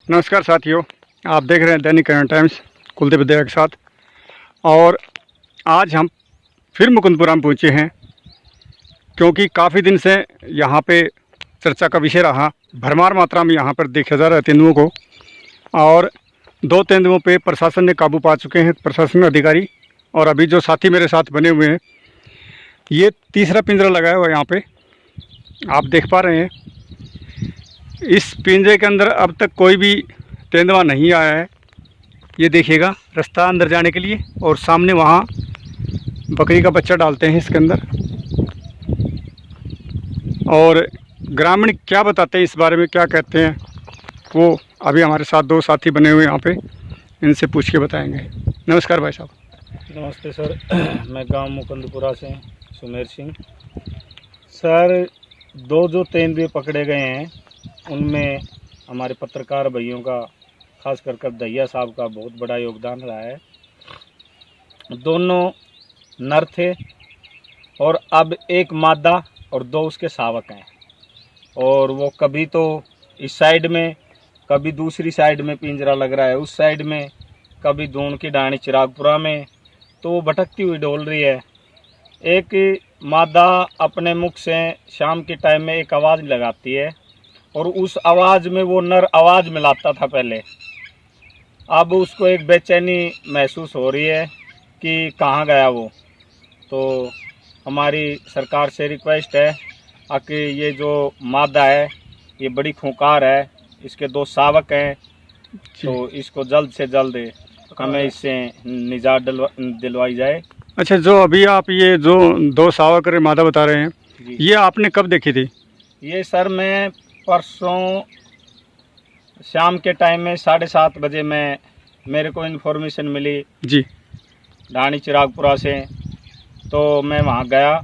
नमस्कार साथियों, आप देख रहे हैं दैनिक करंट टाइम्स कुलदीप विद्या के साथ। और आज हम फिर मुकुंदपुरा में पहुँचे हैं क्योंकि काफ़ी दिन से यहाँ पे चर्चा का विषय रहा। भरमार मात्रा में यहाँ पर देखा जा रहा है तेंदुओं को, और 2 तेंदुओं पे प्रशासन ने काबू पा चुके हैं, प्रशासन अधिकारी। और अभी जो साथी मेरे साथ बने हुए हैं, ये तीसरा पिंजरा लगाया हुआ है यहाँ पे, आप देख पा रहे हैं। इस पिंजरे के अंदर अब तक कोई भी तेंदुआ नहीं आया है। ये देखिएगा रास्ता अंदर जाने के लिए, और सामने वहाँ बकरी का बच्चा डालते हैं इसके अंदर। और ग्रामीण क्या बताते हैं इस बारे में, क्या कहते हैं, वो अभी हमारे साथ 2 साथी बने हुए यहाँ पे, इनसे पूछ के बताएंगे। नमस्कार भाई साहब। नमस्ते सर। मैं गांव मुकुंदपुरा से सुमेर सिंह। सर, 2 जो तेंदुए पकड़े गए हैं उनमें हमारे पत्रकार भाइयों का, खास कर दैया साहब का बहुत बड़ा योगदान रहा है। दोनों नर थे और अब एक मादा और 2 उसके शावक हैं। और वो कभी तो इस साइड में, कभी दूसरी साइड में पिंजरा लग रहा है उस साइड में, कभी दून की डाणी चिरागपुरा में, तो वो भटकती हुई डोल रही है। एक मादा अपने मुख से शाम के टाइम में एक आवाज़ लगाती है और उस आवाज़ में वो नर आवाज़ मिलाता था पहले। अब उसको एक बेचैनी महसूस हो रही है कि कहाँ गया वो। तो हमारी सरकार से रिक्वेस्ट है कि ये जो मादा है ये बड़ी खूंखार है, इसके 2 शावक हैं, तो इसको जल्द से जल्द हमें इससे निजात दिलवाई जाए। अच्छा, जो अभी आप ये जो 2 शावक मादा बता रहे हैं, ये आपने कब देखी थी? ये सर मैं परसों शाम के टाइम में 7:30 बजे में मेरे को इन्फॉर्मेशन मिली जी, ढाणी चिरागपुरा से। तो मैं वहाँ गया।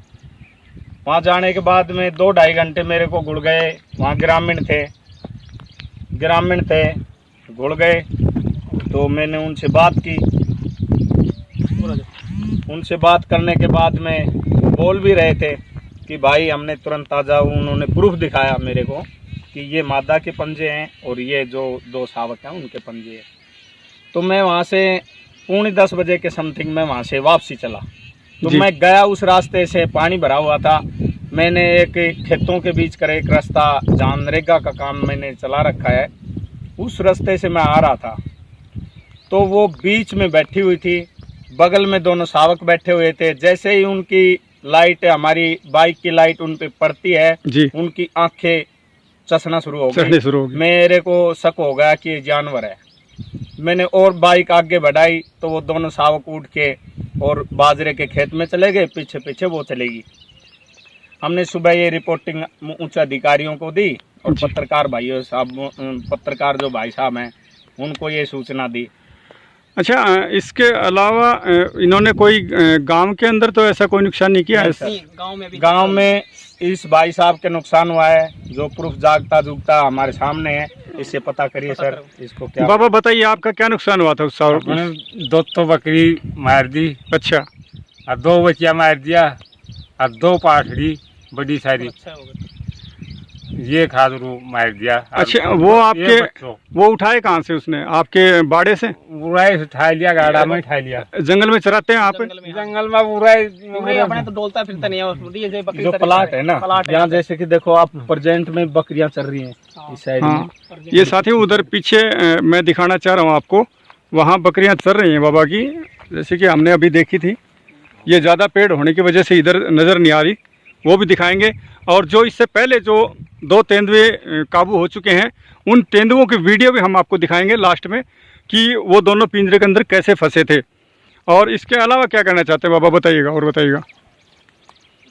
वहाँ जाने के बाद में 2-2.5 घंटे मेरे को गुड़ गए। वहाँ ग्रामीण थे, गुड़ गए। तो मैंने उनसे बात की। उनसे बात करने के बाद में बोल भी रहे थे कि भाई हमने तुरंत ताज़ा, उन्होंने प्रूफ दिखाया मेरे को कि ये मादा के पंजे हैं और ये जो 2 शावक हैं उनके पंजे हैं। तो मैं वहाँ से 9:45 बजे के समथिंग में वहाँ से वापसी चला। तो मैं गया उस रास्ते से, पानी भरा हुआ था। मैंने एक खेतों के बीच कर एक रास्ता, जहाँ नरेगा का काम मैंने चला रखा है, उस रास्ते से मैं आ रहा था। तो वो बीच में बैठी हुई थी, बगल में 2 शावक बैठे हुए थे। जैसे ही उनकी लाइट, हमारी बाइक की लाइट उन पे पड़ती है, उनकी आंखें चसना शुरू हो गई। मेरे को शक हो गया कि ये जानवर है। मैंने और बाइक आगे बढ़ाई तो वो 2 शावक उठ के और बाजरे के खेत में चले गए, पीछे पीछे वो चलेगी। हमने सुबह ये रिपोर्टिंग उच्च अधिकारियों को दी और पत्रकार भाइयों साहब, पत्रकार जो भाई साहब हैं, उनको ये सूचना दी। अच्छा, इसके अलावा इन्होंने कोई गांव के अंदर तो ऐसा कोई नुकसान नहीं किया है? गांव में इस भाई साहब के नुकसान हुआ है, जो प्रूफ जागता जुगता हमारे सामने है। इससे पता करिए सर, इसको क्या। बाबा बताइए, आपका क्या नुकसान हुआ था उस साल? मैंने 2 तो बकरी मार दी। अच्छा। और 2 बच्चियाँ मार दिया और 2 पाठड़ी बड़ी सारी, ये खादरू मार दिया। अच्छा, वो आपके वो उठाए कहाँ से उसने? आपके बाड़े से उठा लिया, गाड़ा में उठा लिया। जंगल में चराते हैं आप? जंगल में अपने तो डोलता फिरता नहीं है। जो प्लाट है ना, यहाँ जैसे कि देखो आप, प्रेजेंट में बकरियां चल रही हैं इस साइड में। ये साथी उधर पीछे मैं दिखाना चाह रहा हूँ आपको, वहाँ बकरियां चल रही हैं बाबा की, जैसे कि हमने अभी देखी थी। ये ज़्यादा पेड़ होने की वजह से इधर नज़र नहीं आ रही, वो भी दिखाएंगे। और जो इससे पहले जो 2 तेंदुए काबू हो चुके हैं, उन तेंदुओं की वीडियो भी हम आपको दिखाएंगे लास्ट में, कि वो दोनों पिंजरे के अंदर कैसे फंसे थे। और इसके अलावा क्या करना चाहते हैं बाबा, बताइएगा और बताइएगा।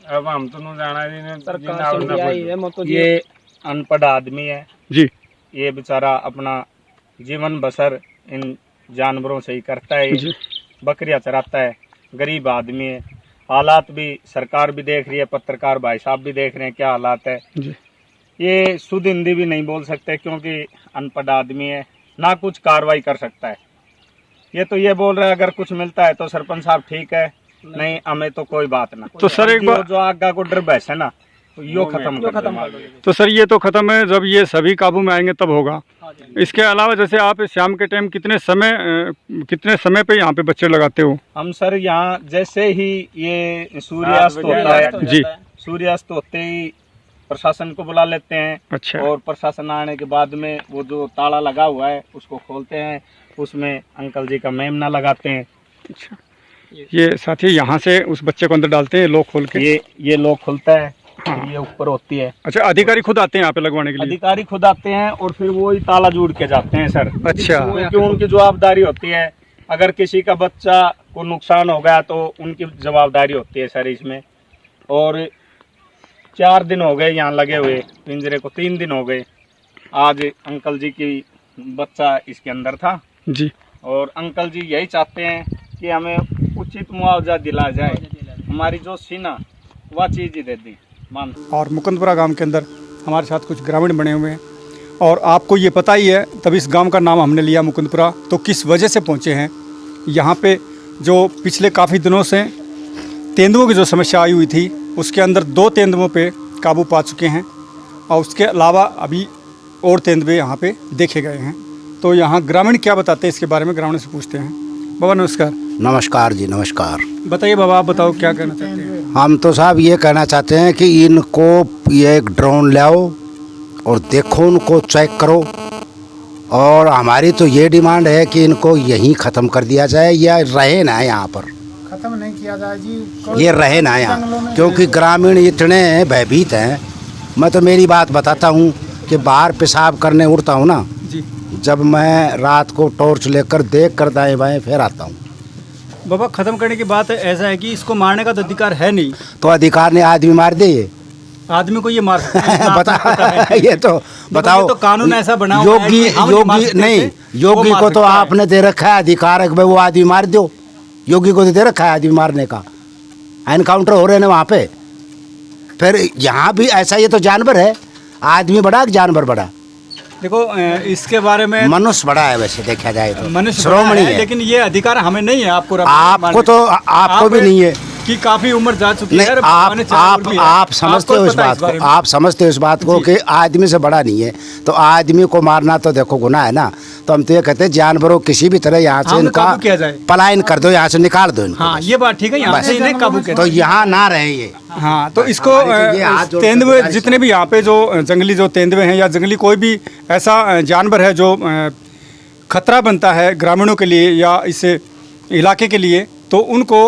अब हम तो नहीं जाना जी। ये अनपढ़ आदमी है जी, ये बेचारा अपना जीवन बसर इन जानवरों से ही करता है। बकरियां चराता है, गरीब आदमी है। हालात भी सरकार भी देख रही है, पत्रकार भाई साहब भी देख रहे हैं क्या हालात है जी। ये शुद्ध हिंदी भी नहीं बोल सकते क्योंकि अनपढ़ आदमी है, ना कुछ कार्रवाई कर सकता है। ये तो ये बोल रहा है अगर कुछ मिलता है तो सरपंच साहब ठीक है, नहीं हमें तो कोई बात ना। तो सर एक बार जो आगा को डर बहस है ना, यो खत्म कर दो। तो सर ये तो ख़त्म है, जब ये सभी काबू में आएंगे तब होगा। इसके अलावा जैसे आप शाम के टाइम कितने समय पे यहाँ पे बच्चे लगाते हो? हम सर यहाँ जैसे ही ये सूर्यास्त होता है जी, सूर्यास्त होते ही प्रशासन को बुला लेते हैं। अच्छा। और प्रशासन आने के बाद में वो जो ताला लगा हुआ है उसको खोलते हैं, उसमें अंकल जी का मेमना लगाते हैं। अच्छा, ये साथी यहाँ से उस बच्चे को अंदर डालते हैं, लोग खोल के। ये लोग खुलता है। हाँ। ये ऊपर होती है। अच्छा, अधिकारी खुद आते हैं यहाँ पे लगवाने के लिए? अधिकारी खुद आते हैं और फिर वो ही ताला जोड़ के जाते हैं सर। अच्छा। क्योंकि उनकी जवाबदारी होती है, अगर किसी का बच्चा को नुकसान हो गया तो उनकी जवाबदारी होती है सर इसमें। और 4 दिन हो गए यहाँ लगे हुए पिंजरे को, 3 दिन हो गए। आज अंकल जी की बच्चा इसके अंदर था जी, और अंकल जी यही चाहते हैं कि हमें उचित मुआवजा दिला जाए, हमारी जो सीना वह चीज़ ही दे दी मान। और मुकुंदपुरा गांव के अंदर हमारे साथ कुछ ग्रामीण बने हुए हैं और आपको ये पता ही है, तब इस गांव का नाम हमने लिया मुकुंदपुरा। तो किस वजह से पहुंचे हैं यहाँ पे? जो पिछले काफ़ी दिनों से तेंदुओं की जो समस्या आई हुई थी, उसके अंदर 2 तेंदुओं पे काबू पा चुके हैं और उसके अलावा अभी और तेंदुए यहाँ पे देखे गए हैं। तो यहाँ ग्रामीण क्या बताते हैं इसके बारे में, ग्रामीण से पूछते हैं। बाबा नमस्कार। नमस्कार जी, नमस्कार। बताइए बाबा, आप बताओ क्या कहना चाहते हैं? हम तो साहब ये कहना चाहते हैं कि इनको ये एक ड्रोन लाओ और देखो, उनको चेक करो। और हमारी तो ये डिमांड है कि इनको यहीं ख़त्म कर दिया जाए या रहे ना यहाँ पर, खत्म नहीं किया जाए जी, ये रहे ना यहाँ, क्योंकि ग्रामीण इतने भयभीत हैं। मैं तो मेरी बात बताता हूँ कि बाहर पेशाब करने उड़ता हूँ ना जी, जब मैं रात को टॉर्च लेकर देख कर दाएँ बाएँ फिर आता हूँ। बाबा ख़त्म करने की बात ऐसा है कि इसको मारने का तो अधिकार है नहीं। तो अधिकार ने आदमी मार दे, ये आदमी को ये मार सकते हैं, बता ये तो बताओ। ये तो कानून ऐसा बना हुआ है योगी कि हम नहीं मार योगी सकते नहीं, थे, वो योगी मार को तो सकता है। आपने दे रखा है अधिकार है कि भाई वो आदमी मार दो। योगी को तो दे रखा है आदमी मारने का, एनकाउंटर हो रहे हैं वहाँ पे। फिर यहाँ भी ऐसा, ये तो जानवर है, आदमी बड़ा कि जानवर बड़ा? देखो इसके बारे में मनुष्य बड़ा है वैसे देखा जाए तो, मनुष्य श्रोमणी है, है। लेकिन ये अधिकार हमें नहीं है। आपको आपको तो आपको भी नहीं है कि काफी उम्र जा चुकी नहीं। है। आप समझते हो इस बात को, आप समझते हो इस बात को कि आदमी से बड़ा नहीं है, तो आदमी को मारना तो देखो गुनाह है ना। तो हम तो ये कहते हैं जानवरों किसी भी तरह यहाँ से इनका किया जाए, पलायन कर दो, यहाँ से निकाल दो इनको। हाँ ये बात ठीक है, यहाँ से इन्हें काबू किया तो यहाँ ना रहे ये। हाँ, तो इसको ये हाथ जोड़ के तेंदुए गुजारिश जितने भी यहाँ पे जो जंगली जो तेंदुए हैं या जंगली कोई भी ऐसा जानवर है जो खतरा बनता है ग्रामीणों के लिए या इस इलाके के लिए, तो उनको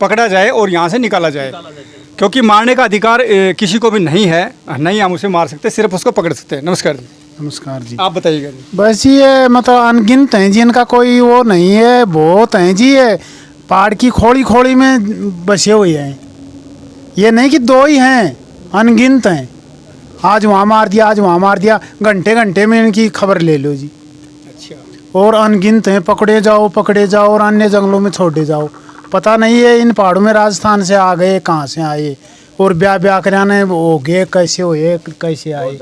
पकड़ा जाए और यहाँ से निकाला जाए। क्योंकि मारने का अधिकार किसी को भी नहीं है, नहीं हम उसे मार सकते, सिर्फ उसको पकड़ सकते हैं। नमस्कार जी। नमस्कार जी। आप बताइएगा जी। बस ये मतलब अनगिनत हैं जी, इनका कोई वो नहीं है, बहुत हैं जी। ये पहाड़ की खोड़ी खोड़ी में बसे हुए हैं, ये नहीं कि 2 ही हैं, अनगिनत हैं। आज वहाँ मार दिया, आज वहाँ मार दिया, घंटे घंटे में इनकी खबर ले लो जी। अच्छा। और अनगिनत हैं, पकड़े जाओ और अन्य जंगलों में छोड़े जाओ। पता नहीं है इन पहाड़ों में राजस्थान से आ गए, कहाँ से आए, और ब्याह कराने हो गए, कैसे हुए, कैसे आए।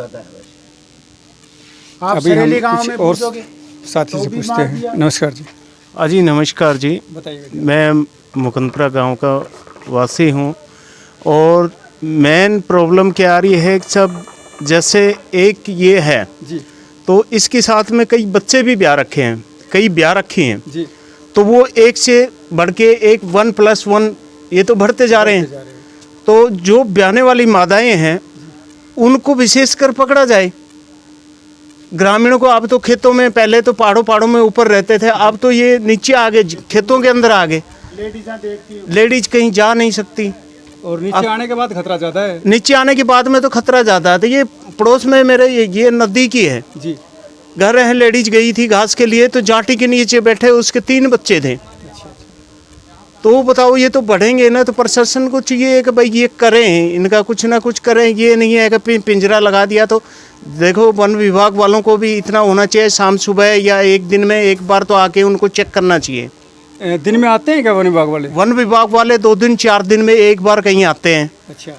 आप अभी हम सरेली गांव कुछ में और पूछोगे साथी तो से भी पूछते मार हैं। दिया। नमस्कार जी। जी नमस्कार जी, बताइएगा जी। मैं मुकुंदपुरा गांव का वासी हूं और मेन प्रॉब्लम क्या आ रही है सब, जैसे एक ये है जी तो इसके साथ में कई बच्चे भी ब्याह रखे हैं, कई ब्याह रखे हैं, जी, तो वो एक से बढ़ के एक 1+1 ये तो बढ़ते जा रहे हैं। तो जो ब्याहने वाली मादाएं हैं उनको विशेषकर पकड़ा जाए। ग्रामीणों को, अब तो खेतों में, पहले तो पहाड़ों में ऊपर रहते थे, अब तो ये नीचे आ गए, खेतों के अंदर आ गए। लेडीज कहीं जा नहीं सकती और नीचे आने के बाद खतरा ज़्यादा है। नीचे आने के बाद में तो खतरा ज़्यादा है। तो ये पड़ोस में मेरे ये नदी की है जी, घर है, लेडीज गई थी घास के लिए, तो जाटी के नीचे बैठे, उसके 3 बच्चे थे। तो बताओ ये तो बढ़ेंगे ना, तो प्रशासन को चाहिए कि भाई ये करें, इनका कुछ ना कुछ करें। ये नहीं है कि पिंजरा लगा दिया। तो देखो वन विभाग वालों को भी इतना होना चाहिए, शाम सुबह या एक दिन में एक बार तो आके उनको चेक करना चाहिए। दिन में आते हैं क्या वन विभाग वाले? वन विभाग वाले 2 दिन 4 दिन में एक बार कहीं आते हैं। अच्छा,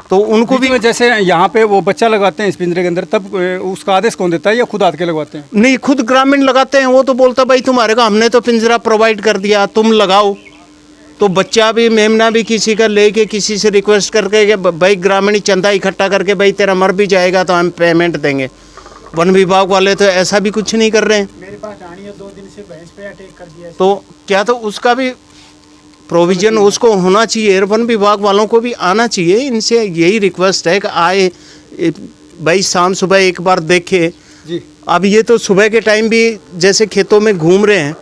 तो उनको भी, जैसे यहाँ पे वो बच्चा लगाते हैं इस पिंजरे के अंदर, तब उसका आदेश कौन देता है या खुद आके लगवाते हैं? नहीं, खुद ग्रामीण लगाते हैं। वो तो बोलता भाई तुम्हारे को हमने तो पिंजरा प्रोवाइड कर दिया, तुम लगाओ। तो बच्चा भी मेमना भी किसी का लेके किसी से रिक्वेस्ट करके कि भाई ग्रामीण चंदा इकट्ठा करके भाई तेरा मर भी जाएगा तो हम पेमेंट देंगे। वन विभाग वाले तो ऐसा भी कुछ नहीं कर रहे हैं। मेरे पास आनी है 2 दिन से भैंस पे अटैक कर दिया। तो क्या तो उसका भी प्रोविजन उसको होना चाहिए, वन विभाग वालों को भी आना चाहिए। इनसे यही रिक्वेस्ट है कि आए भाई शाम सुबह एक बार देखे जी। अब ये तो सुबह के टाइम भी जैसे खेतों में घूम रहे हैं,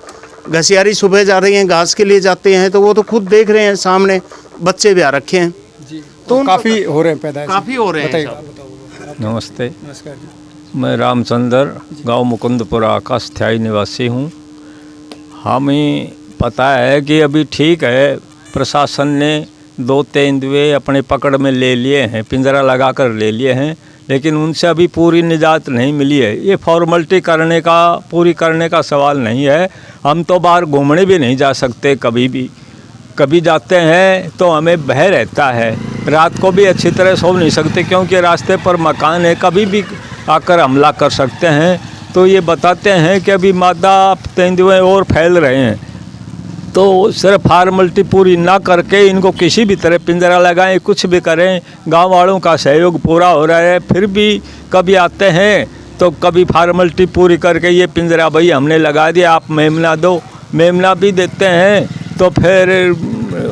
घसियारी सुबह जा रही हैं घास के लिए जाते हैं, तो वो तो खुद देख रहे हैं सामने बच्चे भी आ रखे हैं जी। तो काफ़ी हो रहे हैं पैदा, काफ़ी हो रहे हैं। बताइए। नमस्ते, नमस्कार जी। मैं रामचंद्र गांव मुकुंदपुरा का स्थायी निवासी हूं। हमें पता है कि अभी ठीक है, प्रशासन ने 2 तेंदुए अपने पकड़ में ले लिए हैं, पिंजरा लगा कर ले लिए हैं, लेकिन उनसे अभी पूरी निजात नहीं मिली है। ये फॉर्मेलिटी पूरी करने का सवाल नहीं है। हम तो बाहर घूमने भी नहीं जा सकते कभी भी। कभी जाते हैं तो हमें भय रहता है, रात को भी अच्छी तरह सो नहीं सकते क्योंकि रास्ते पर मकान है, कभी भी आकर हमला कर सकते हैं। तो ये बताते हैं कि अभी मादा तेंदुए और फैल रहे हैं, तो सिर्फ फॉर्मेलिटी पूरी ना करके इनको किसी भी तरह पिंजरा लगाएं, कुछ भी करें, गांव वालों का सहयोग पूरा हो रहा है। फिर भी कभी आते हैं तो कभी फॉर्मेलिटी पूरी करके ये पिंजरा भाई हमने लगा दिया, आप मेमना दो, मेमना भी देते हैं, तो फिर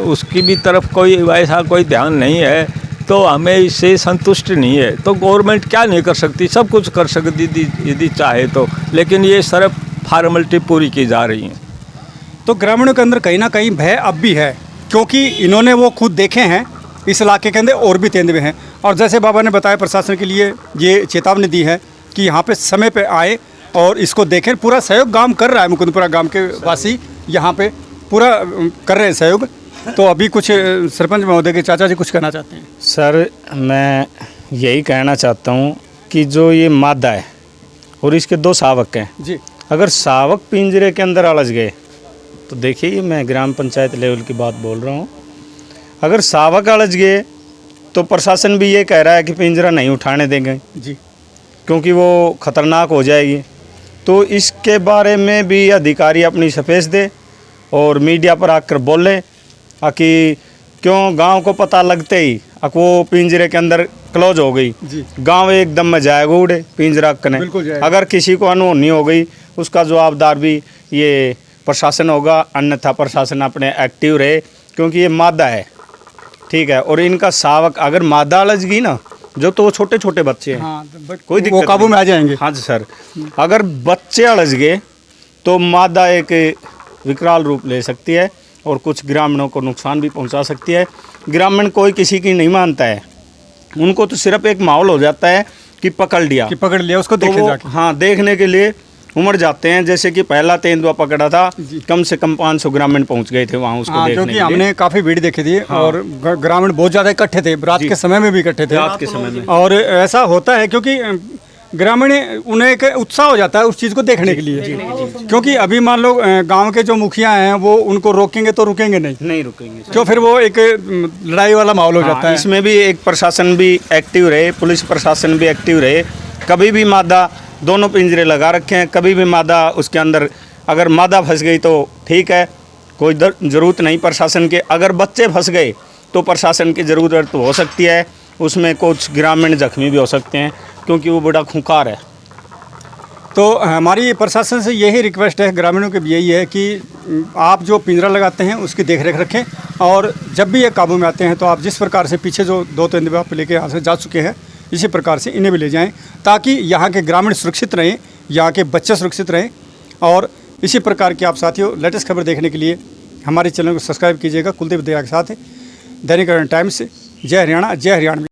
उसकी भी तरफ कोई ऐसा कोई ध्यान नहीं है। तो हमें इससे संतुष्ट नहीं है। तो गवर्नमेंट क्या नहीं कर सकती, सब कुछ कर सकती यदि चाहे तो, लेकिन ये सिर्फ फॉर्मेलिटी पूरी की जा रही है। तो ग्रामीणों के अंदर कहीं ना कहीं भय अब भी है, क्योंकि इन्होंने वो खुद देखे हैं इस इलाके के अंदर और भी तेंदुए हैं। और जैसे बाबा ने बताया, प्रशासन के लिए ये चेतावनी दी है कि यहाँ पे समय पे आए और इसको देखें। पूरा सहयोग गांव कर रहा है, मुकुंदपुरा गांव के वासी यहाँ पे पूरा कर रहे हैं सहयोग। तो अभी कुछ सरपंच महोदय के चाचा जी कुछ कहना चाहते हैं। सर, मैं यही कहना चाहता हूँ कि जो ये मादा है और इसके 2 शावक हैं जी, अगर शावक पिंजरे के अंदर अलझ गए तो देखिए, मैं ग्राम पंचायत लेवल की बात बोल रहा हूँ, अगर शावक अलझ गए तो प्रशासन भी ये कह रहा है कि पिंजरा नहीं उठाने देंगे जी, क्योंकि वो खतरनाक हो जाएगी। तो इसके बारे में भी अधिकारी अपनी सफेद दे और मीडिया पर आकर बोले कि क्यों गांव को पता लगते ही वो पिंजरे के अंदर क्लोज हो गई, जी। गांव एकदम में जाएगा उड़े पिंजरा कने। बिल्कुल जाएगा। अगर किसी को अनहोनी हो गई उसका जवाबदार भी ये प्रशासन होगा, अन्यथा प्रशासन अपने एक्टिव रहे, क्योंकि ये मादा है, ठीक है। और इनका शावक अगर मादा अलझ गई ना, जो तो वो छोटे छोटे बच्चे हैं, हाँ, कोई दिक्कत वो काबू नहीं। में आ जाएंगे। हाँ जी सर, अगर बच्चे अलझ गए तो मादा एक विकराल रूप ले सकती है और कुछ ग्रामीणों को नुकसान भी पहुंचा सकती है। ग्रामीण कोई किसी की नहीं मानता है, उनको तो सिर्फ एक माहौल हो जाता है कि पकड़ लिया, कि पकड़ लिया उसको तो देखे वो जाके। हाँ देखने के लिए उमड़ जाते हैं। जैसे कि पहला तेंदुआ पकड़ा था, कम से कम 500 ग्रामीण पहुंच गए थे वहाँ उसको हाँ, देखने क्योंकि के लिए। हमने काफ़ी भीड़ देखी थी। हाँ। और ग्रामीण बहुत ज़्यादा इकट्ठे थे, रात के समय में भी इकट्ठे थे। रात के समय में। और ऐसा होता है क्योंकि ग्रामीण उन्हें एक उत्साह हो जाता है उस चीज़ को देखने के लिए, क्योंकि अभी मान लो गांव के जो मुखिया हैं वो उनको रोकेंगे तो रुकेंगे नहीं, रुकेंगे। क्यों, फिर वो एक लड़ाई वाला माहौल हो हाँ, जाता है। इसमें भी एक प्रशासन भी एक्टिव रहे, पुलिस प्रशासन भी एक्टिव रहे। कभी भी मादा, दोनों पिंजरे लगा रखे हैं, कभी भी मादा उसके अंदर, अगर मादा फंस गई तो ठीक है, कोई ज़रूरत नहीं प्रशासन के। अगर बच्चे फंस गए तो प्रशासन की ज़रूरत हो सकती है, उसमें कुछ ग्रामीण जख्मी भी हो सकते हैं क्योंकि वो बड़ा खूंखार है। तो हमारी प्रशासन से यही रिक्वेस्ट है, ग्रामीणों की भी यही है कि आप जो पिंजरा लगाते हैं उसकी देखरेख रखें, और जब भी ये काबू में आते हैं तो आप जिस प्रकार से पीछे जो 2 तेंदुए आप लेके यहाँ से जा चुके हैं, इसी प्रकार से इन्हें भी ले जाएं, ताकि यहाँ के ग्रामीण सुरक्षित रहें, यहाँ के बच्चे सुरक्षित रहें। और इसी प्रकार की आप साथियों लेटेस्ट खबर देखने के लिए हमारे चैनल को सब्सक्राइब कीजिएगा। कुलदीप दया के साथ दैनिक टाइम्स। जय हरियाणा, जय हरियाणा।